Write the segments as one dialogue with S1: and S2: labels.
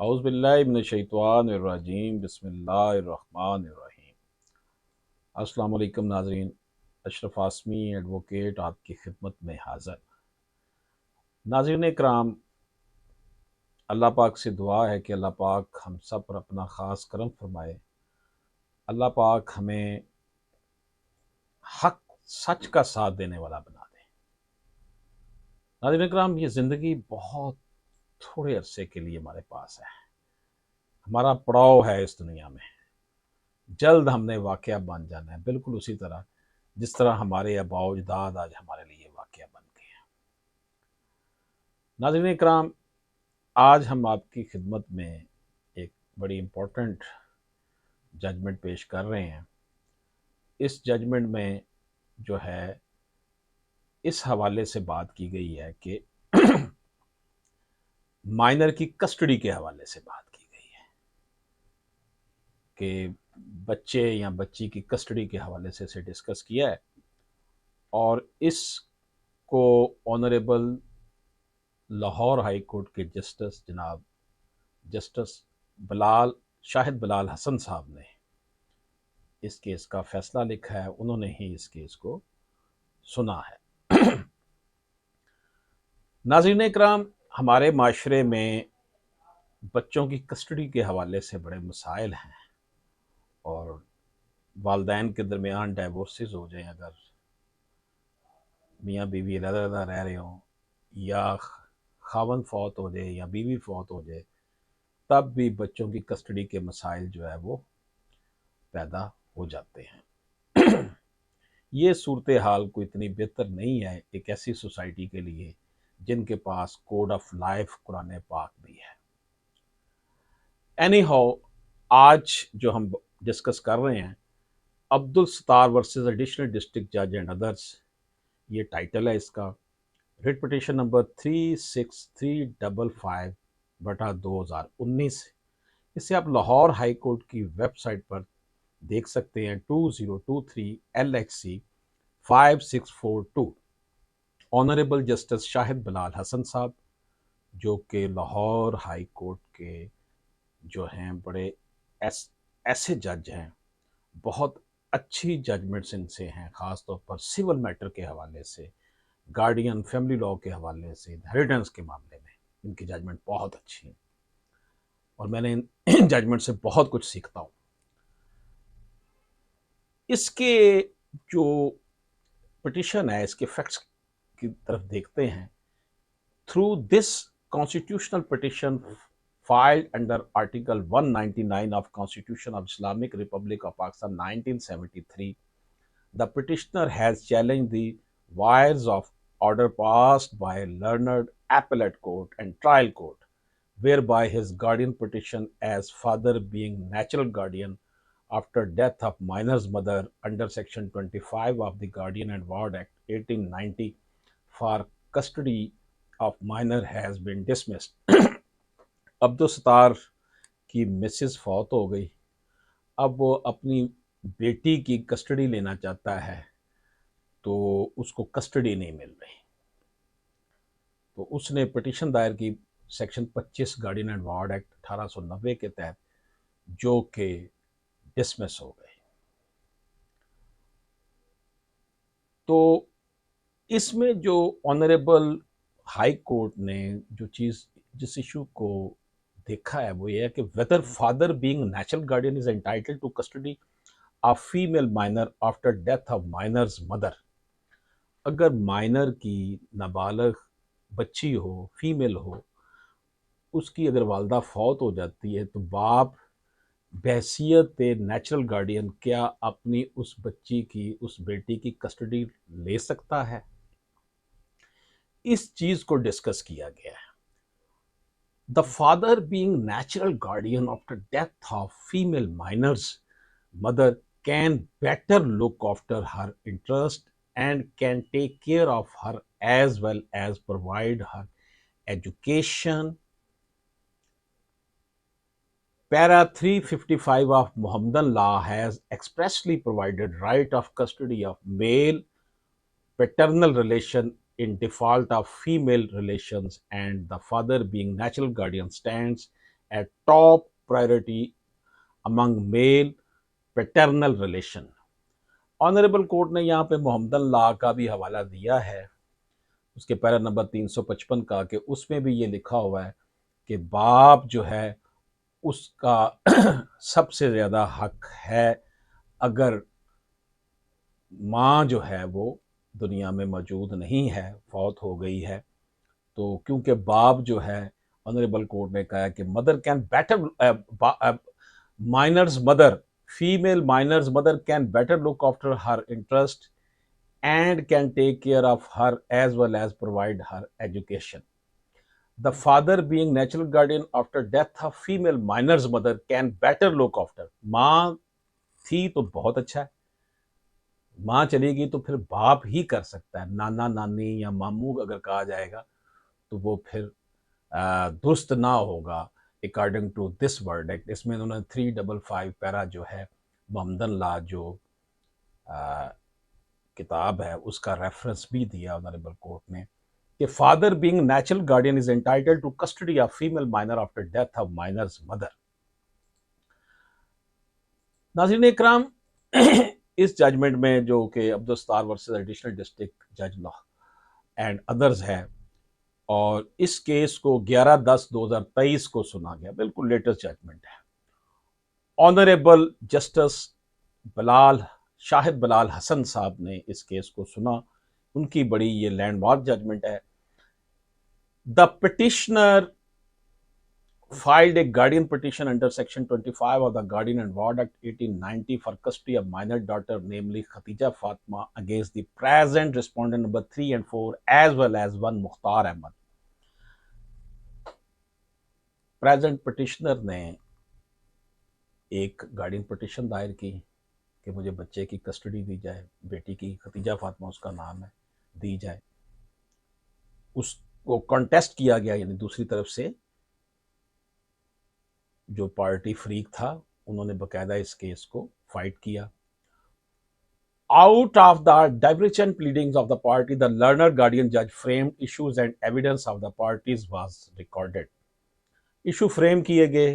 S1: औज़ु बिल्लाहि मिनश्शैतानिर्रजीम बिस्मिल्लाहिर्रहमानिर्रहीम। अस्सलामु अलैकुम नाज़रीन, अशरफ आसमी एडवोकेट आपकी खिदमत में हाज़िर। नाज़रीन इकराम, अल्लाह पाक से दुआ है कि अल्लाह पाक हम सब पर अपना ख़ास करम फरमाए। अल्लाह पाक हमें हक सच का साथ देने वाला बना दे। नाज़रीन इकराम, ये ज़िंदगी बहुत थोड़े अरसे के लिए हमारे पास है। हमारा पड़ाव है इस दुनिया में, जल्द हमने वाक़या बन जाना है, बिल्कुल उसी तरह जिस तरह हमारे आबाओ अजदाद आज हमारे लिए वाक़या बन गए हैं। नाज़रीन इकराम, आज हम आपकी खिदमत में एक बड़ी इम्पोर्टेंट जजमेंट पेश कर रहे हैं। इस जजमेंट में जो है इस हवाले से बात की गई है कि माइनर की कस्टडी के हवाले से बात की गई है कि बच्चे या बच्ची की कस्टडी के हवाले से इसे डिस्कस किया है और इसको ऑनरेबल लाहौर हाई कोर्ट के जस्टिस जनाब जस्टिस बलाल शाहिद बलाल हसन साहब ने इस केस का फैसला लिखा है। उन्होंने ही इस केस को सुना है। नाज़रीन इकराम, हमारे माशरे में बच्चों की कस्टडी के हवाले से बड़े मसाइल हैं और वालदैन के दरमियान डाइवोर्सेस हो जाएं, अगर मियाँ बीवी अलग-अलग रह रहे हों या खावंद फौत हो जाए या बीवी फौत हो जाए, तब भी बच्चों की कस्टडी के मसाइल जो है वो पैदा हो जाते हैं। ये सूरत हाल कोई इतनी बेहतर नहीं है एक ऐसी सोसाइटी के लिए जिनके पास कोड ऑफ लाइफ कुरान पाक भी है। एनी हाउ, आज जो हम डिस्कस कर रहे हैं, Abdul Sattar versus additional district जज एंड अदर्स, ये टाइटल है इसका। रिट पिटीशन नंबर 36355 बटा 2019। इसे आप लाहौर हाई कोर्ट की वेबसाइट पर देख सकते हैं। 2023 LHC 5642। ऑनरेबल जस्टिस शाहिद बलाल हसन साहब, जो कि लाहौर हाई कोर्ट के जो हैं बड़े ऐसे जज हैं, बहुत अच्छी जजमेंट्स इनसे हैं, ख़ास तौर पर सिविल मैटर के हवाले से, गार्डियन फैमिली लॉ के हवाले से, इनहेरिटेंस के मामले में इनकी जजमेंट बहुत अच्छी है और मैंने इन जजमेंट से बहुत कुछ सीखता हूँ। इसके जो पिटिशन है, इसके फैक्ट्स की तरफ देखते हैं। Through this constitutional petition filed under Article 199 of Constitution of Islamic Republic of Pakistan 1973, the petitioner has challenged the wires of order passed by a learned appellate court and trial court, whereby his guardian petition as father being natural guardian after death of minor's mother under Section 25 of the Guardian and Ward Act 1890 for custody of minor has been dismissed. Abdul Sattar की Mrs फौत हो गई, अब वो अपनी बेटी की custody लेना चाहता है तो उसको कस्टडी नहीं मिल रही, तो उसने पिटीशन दायर की section 25 guardian and ward act 1890 के तहत, जो कि डिसमिस हो गई। तो इसमें जो ऑनरेबल हाई कोर्ट ने जो चीज़ जिस इशू को देखा है वो ये है कि whether father being natural guardian is entitled to custody of female minor after death of minor's mother. अगर माइनर की नाबालग बच्ची हो, फीमेल हो, उसकी अगर वालदा फौत हो जाती है तो बाप बहैसियत नेचुरल गार्डियन क्या अपनी उस बच्ची की, उस बेटी की कस्टडी ले सकता है? इस चीज को डिस्कस किया गया है। The father being natural guardian after death of female minor's mother can better look after her interest and can take care of her as well as provide her education. Para 355 of Muhammadan law has expressly provided right of custody of male paternal relation in default of female relations, and the father being natural guardian stands a top priority among male paternal relation. Honourable court ने यहाँ पे Mohammedan law का भी हवाला दिया है, उसके para number 355 का, कि उसमें भी ये लिखा हुआ है कि बाप जो है उसका सबसे ज़्यादा हक है अगर माँ जो है वो दुनिया में मौजूद नहीं है, फौत हो गई है। तो क्योंकि बाप जो है, ऑनरेबल कोर्ट ने कहा कि mother can better minor's mother, female minor's mother can better look after her interest and can take care of her as well as provide her education. The father being natural guardian after death of female minor's mother can better look after. माँ थी तो बहुत अच्छा है, माँ चली गई तो फिर बाप ही कर सकता है, नाना नानी या मामू अगर कहा जाएगा तो वो फिर दुरुस्त ना होगा अकॉर्डिंग टू दिस वर्डिक्ट। इसमें उन्होंने 355 पैरा जो है मोहम्मदन लॉ जो किताब है उसका रेफरेंस भी दिया ऑनरेबल कोर्ट ने कि father being natural guardian is entitled to custody of female minor after death of minor's mother. नाज़रीन इकराम, इस जजमेंट में जो कि Abdul Sattar versus additional district जज लॉ एंड अदर्स है, और इस केस को 11/10/2023 को सुना गया, बिल्कुल लेटेस्ट जजमेंट है। ऑनरेबल जस्टिस बलाल शाहिद बलाल हसन साहब ने इस केस को सुना, उनकी बड़ी ये लैंडमार्क जजमेंट है। The petitioner filed a guardian petition under section 25 of the Guardian and Ward Act 1890 for custody of minor daughter, namely Khatija Fatma, against the present respondent number 3 and 4 as well as one Mukhtar Ahmad. Present petitioner ने एक guardian petition दायर की कि मुझे बच्चे की custody दी जाए, बेटी की खतीजा फातिमा उसका नाम है, दी जाए। उसको कॉन्टेस्ट किया गया, यानी दूसरी तरफ से जो पार्टी फ्रीक था उन्होंने बकायदा इस केस को फाइट किया। Out of the divergent pleadings of the party, the learned guardian judge framed issues and evidence of the parties was recorded. Issue frame किए गए,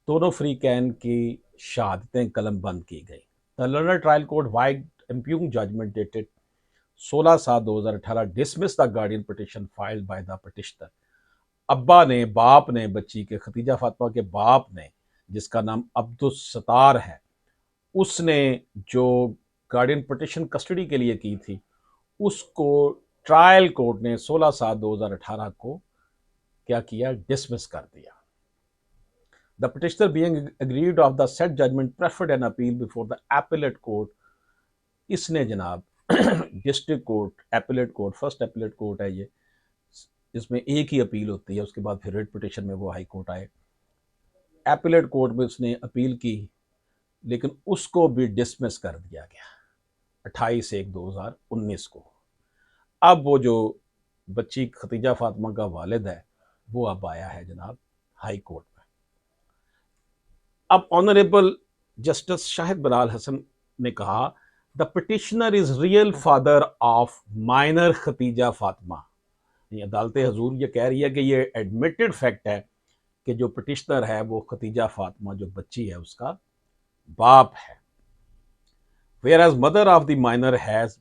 S1: दोनों फ्री कैन की शहादतें कलम बंद की गई। The learned trial court vide impugned judgment dated 16/7/2018 dismiss the guardian petition filed by the petitioner. अब्बा ने, बाप ने, बच्ची के खतीजा फातिमा के बाप ने, जिसका नाम अब्दुल सत्तार है, उसने जो गार्डियन पिटिशन कस्टडी के लिए की थी उसको ट्रायल कोर्ट ने 16/7/2018 को क्या किया, डिसमिस कर दिया। The petitioner being aggrieved of the said judgment preferred an appeal before the appellate court. इसने जनाब district court, appellate court, first appellate court है ये, इसमें एक ही अपील होती है, उसके बाद फिर रिट पिटिशन में वो हाई कोर्ट आए। एपीलेट कोर्ट में उसने अपील की लेकिन उसको भी डिसमिस कर दिया गया 28/1/2019 को। अब वो जो बच्ची खतीजा फातिमा का वालिद है वो अब आया है जनाब हाई कोर्ट में। अब ऑनरेबल जस्टिस शाहिद बलाल हसन ने कहा the petitioner is real father of minor Khatija Fatima. अदालत हजूर ये कह रही है कि ये एडमिटेड फैक्ट है कि जो पिटिशनर है वो खतीजा फातिमा जो बच्ची है उसका बाप है। Whereas mother of the minor has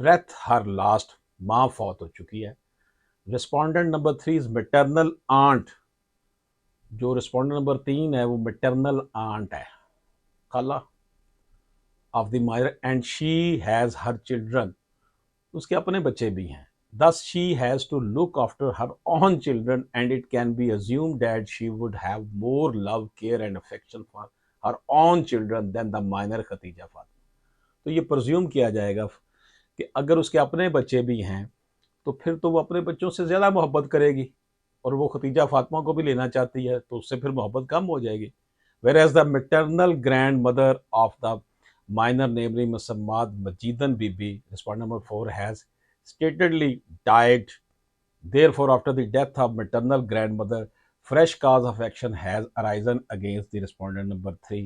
S1: breath her last, माँ फौत हो चुकी है। Respondent number 3 is maternal aunt, जो रिस्पोंडेंट नंबर 3 है वो मैटरनल आंट है, खाला of the minor, and she has her children, उसके अपने बच्चे भी हैं। Thus she has to look after her own children and it can be assumed that she would have more love, care and affection for her own children than the minor Khatija Fatima. तो ये presume किया जाएगा कि अगर उसके अपने बच्चे भी हैं तो फिर तो वो अपने बच्चों से ज़्यादा मोहब्बत करेगी, और वो खतीजा फातिमा को भी लेना चाहती है तो उससे फिर मोहब्बत कम हो जाएगी। Whereas the maternal grandmother of the minor, namely Musammad Majidan Bibi, respondent number 4, has statedly died. Therefore, after the death of maternal grandmother, fresh cause of action has arisen against the respondent number 3.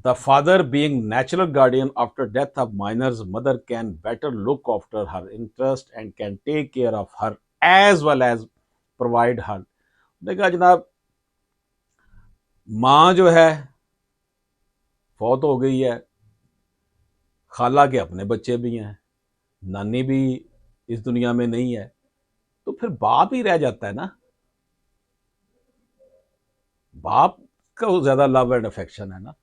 S1: The father being natural guardian after death of minor's mother can better look after her interest and can take care of her as well as provide her. देखा जनाब, माँ जो है फौत हो गई है, खाला के अपने बच्चे भी हैं, नानी भी इस दुनिया में नहीं है, तो फिर बाप ही रह जाता है ना। बाप का ज्यादा लव एंड अफेक्शन है ना।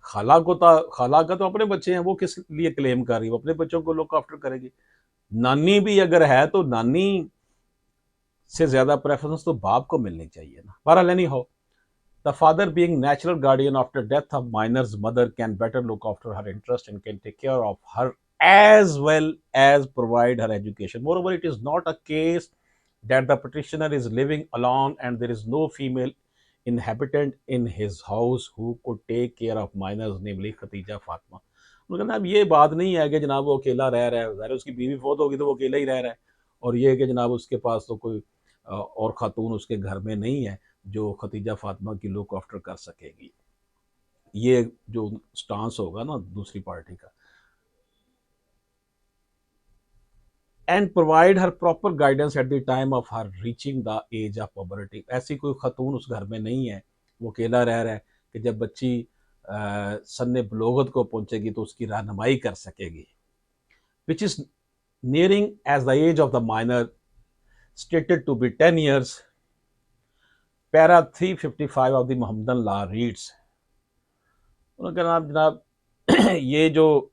S1: खाला का तो अपने बच्चे हैं, वो किस लिए क्लेम कर रही है, वो अपने बच्चों को लुक आफ्टर करेगी। नानी भी अगर है तो नानी से ज्यादा प्रेफरेंस तो बाप को मिलनी चाहिए ना। बहरहाल anyhow, the father being natural guardian after death of minor's mother can better look after her interest and can take care of her as well as provide her education. Moreover, it is not a case that the petitioner is living alone and there is no female inhabitant in his house who could take care of minors, namely Khatija Fatma. उन्होंने कहा अब ये बात नहीं है कि जनाब वो अकेला रह रहा है, ज़ाहिर उसकी बीवी फौत होगी तो वो अकेला ही रह रहा है, और ये है कि जनाब उसके पास तो कोई और खातून उसके घर में नहीं है जो खतीजा फातिमा की लुक आफ्टर कर सकेगी। ये जो स्टांस होगा ना दूसरी पार्टी का, and provide her proper guidance at the time of her reaching the age of puberty. ऐसी कोई खतून उस घर में नहीं है, वो अकेला रह रहा है कि जब बच्ची सन्ने बलोगत को पहुंचेगी तो उसकी रहनुमाई कर सकेगी। Which is nearing as the age of the minor stated to be 10 years। Para 355 of the Mohammedan law reads. उन्होंने कहा जनाब ये जो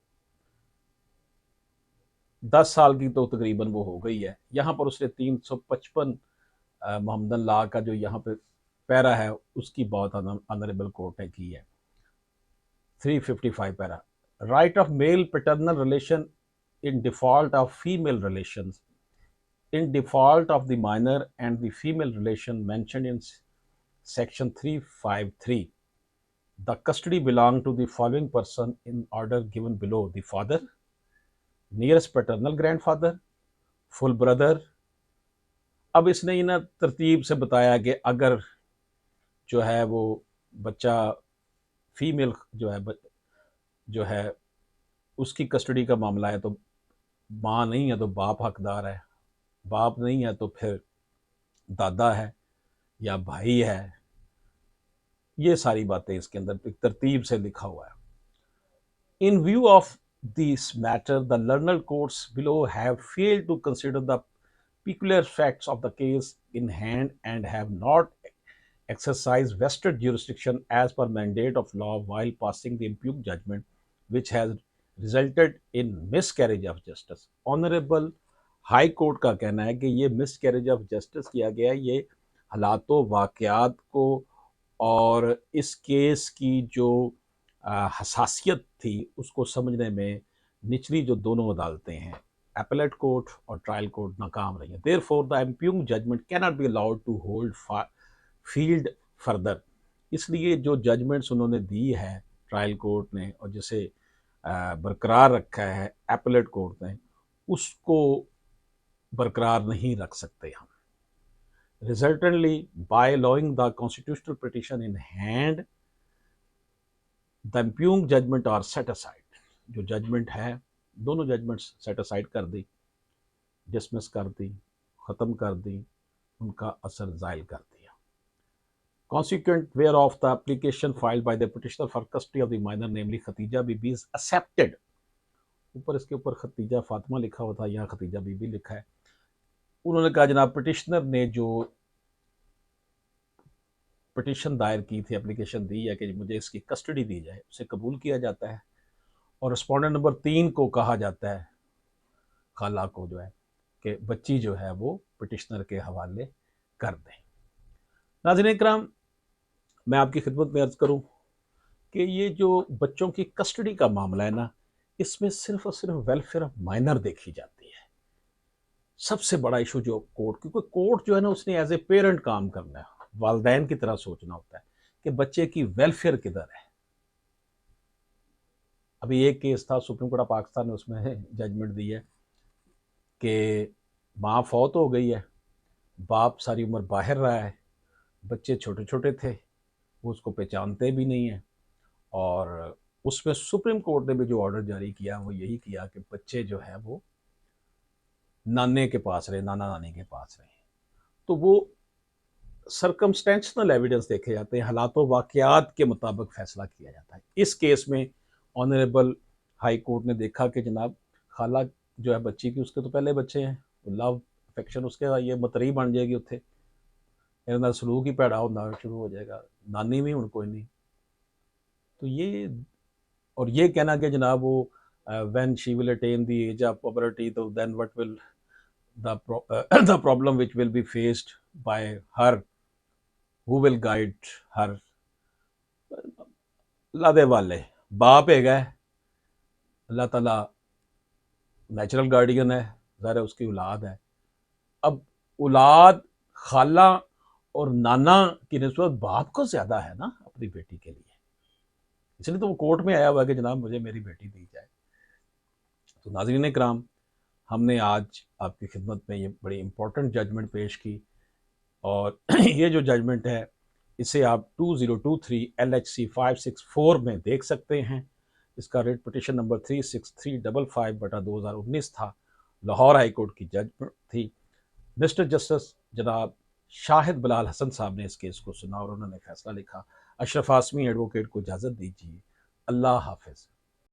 S1: 10 साल की तो तकरीबन वो हो गई है, यहाँ पर उसने 355 मोहम्मदन लॉ का जो यहाँ पे पैरा है उसकी बात ऑनरेबल कोर्ट ने की है। 355 para, right of male paternal relation in default of female relations, in default of the minor and the female relation mentioned in section 353, the custody belong to the following person in order given below: the father, nearest paternal grandfather, full brother। अब इसने ना तरतीब से बताया कि अगर जो है वो बच्चा फीमेल जो है उसकी कस्टडी का मामला है तो माँ नहीं है तो बाप हकदार है, बाप नहीं है तो फिर दादा है या भाई है। ये सारी बातें इसके अंदर एक तरतीब से लिखा हुआ है। In view of this matter the learned courts below have failed to consider the peculiar facts of the case in hand and have not exercised vested jurisdiction as per mandate of law while passing the impugned judgment, which has resulted in miscarriage of justice। Honourable high court का कहना है कि ये miscarriage of justice किया गया है। ये हालातों वाक़यात को और इस केस की जो हसासियत थी उसको समझने में निचली जो दोनों अदालतें हैं, appellate court और ट्रायल कोर्ट, नाकाम रही है। Therefore, the impugned judgment cannot be allowed to hold field further। इसलिए जो जजमेंट्स उन्होंने दी है ट्रायल कोर्ट ने और जिसे बरकरार रखा है appellate कोर्ट ने, उसको बरकरार नहीं रख सकते हम। Resultantly, by allowing the constitutional petition in hand, the impugned judgment are set aside। जो जजमेंट है दोनों जजमेंट्स सेट असाइड कर दी, डिसमिस कर दी, ख़त्म कर दी, उनका असर ज़ाइल कर दिया। Consequent whereof the application filed by the petitioner for custody of the minor, namely Khatija Bibi, is accepted। ऊपर इसके ऊपर खतीजा फातिमा लिखा हुआ था, यहाँ खतीजा बीबी लिखा है। उन्होंने कहा जनाब पिटिशनर ने जो पिटिशन दायर की थी, एप्लीकेशन दी है कि मुझे इसकी कस्टडी दी जाए, उसे कबूल किया जाता है और रिस्पोंडेंट नंबर 3 को कहा जाता है, खाला को जो है, कि बच्ची जो है वो पिटिशनर के हवाले कर दें। नाज़रीन इकराम, मैं आपकी खिदमत में अर्ज़ करूं कि ये जो बच्चों की कस्टडी का मामला है ना, इसमें सिर्फ और सिर्फ वेलफेयर ऑफ माइनर देखी जाती है। सबसे बड़ा इशू जो कोर्ट, क्योंकि कोर्ट जो है ना उसने एज ए पेरेंट काम करना है, वालदैन की तरह सोचना होता है कि बच्चे की वेलफेयर किधर है। अभी एक केस था सुप्रीम कोर्ट ऑफ पाकिस्तान ने उसमें जजमेंट दी है कि माँ फौत हो गई है, बाप सारी उम्र बाहर रहा है, बच्चे छोटे छोटे थे, वो उसको पहचानते भी नहीं हैं, और उसमें सुप्रीम कोर्ट ने भी जो ऑर्डर जारी किया वो यही किया कि बच्चे जो है वो नाने के पास रहे, नाना नानी के पास रहे। तो वो सरकमस्टेंशनल एविडेंस देखे जाते हैं, हालातों वाक़यात के मुताबिक फ़ैसला किया जाता है। इस केस में ऑनरेबल हाई कोर्ट ने देखा कि जनाब खाला जो है बच्ची की, उसके तो पहले बच्चे हैं, लव अफेक्शन उसके ये मतरी बन जाएगी, उत्थे ਇਹਦੇ ਨਾਲ सलूक ही भैड़ा होना शुरू हो जाएगा, नानी भी हुण कोई नहीं। तो ये और ये कहना कि जनाब वो when she will attain the age of puberty, तो then what will the the problem which will be faced by her, who will guide her. अल्लाह दे वाले बाप हैगा, अल्लाह ताला नेचुरल गार्डियन है, ज़ाहिर है उसकी औलाद है। अब औलाद खाला और नाना की निस्बत बाप को ज़्यादा है ना अपनी बेटी के लिए, इसलिए तो वो कोर्ट में आया हुआ है कि जनाब मुझे मेरी बेटी दी जाए। तो नाज़रीन कराम, हमने आज आपकी खिदमत में ये बड़ी इंपॉर्टेंट जजमेंट पेश की, और ये जो जजमेंट है इसे आप 2023 LHC 564 में देख सकते हैं। इसका रेट पिटिशन नंबर 36355/2019 था। लाहौर हाई कोर्ट की जजमेंट थी। मिस्टर जस्टिस जनाब शाहिद बिलाल हसन साहब ने इस केस को सुना और उन्होंने फैसला लिखा। अशरफ आसमी एडवोकेट को इजाज़त दीजिए। अल्लाह हाफिज़।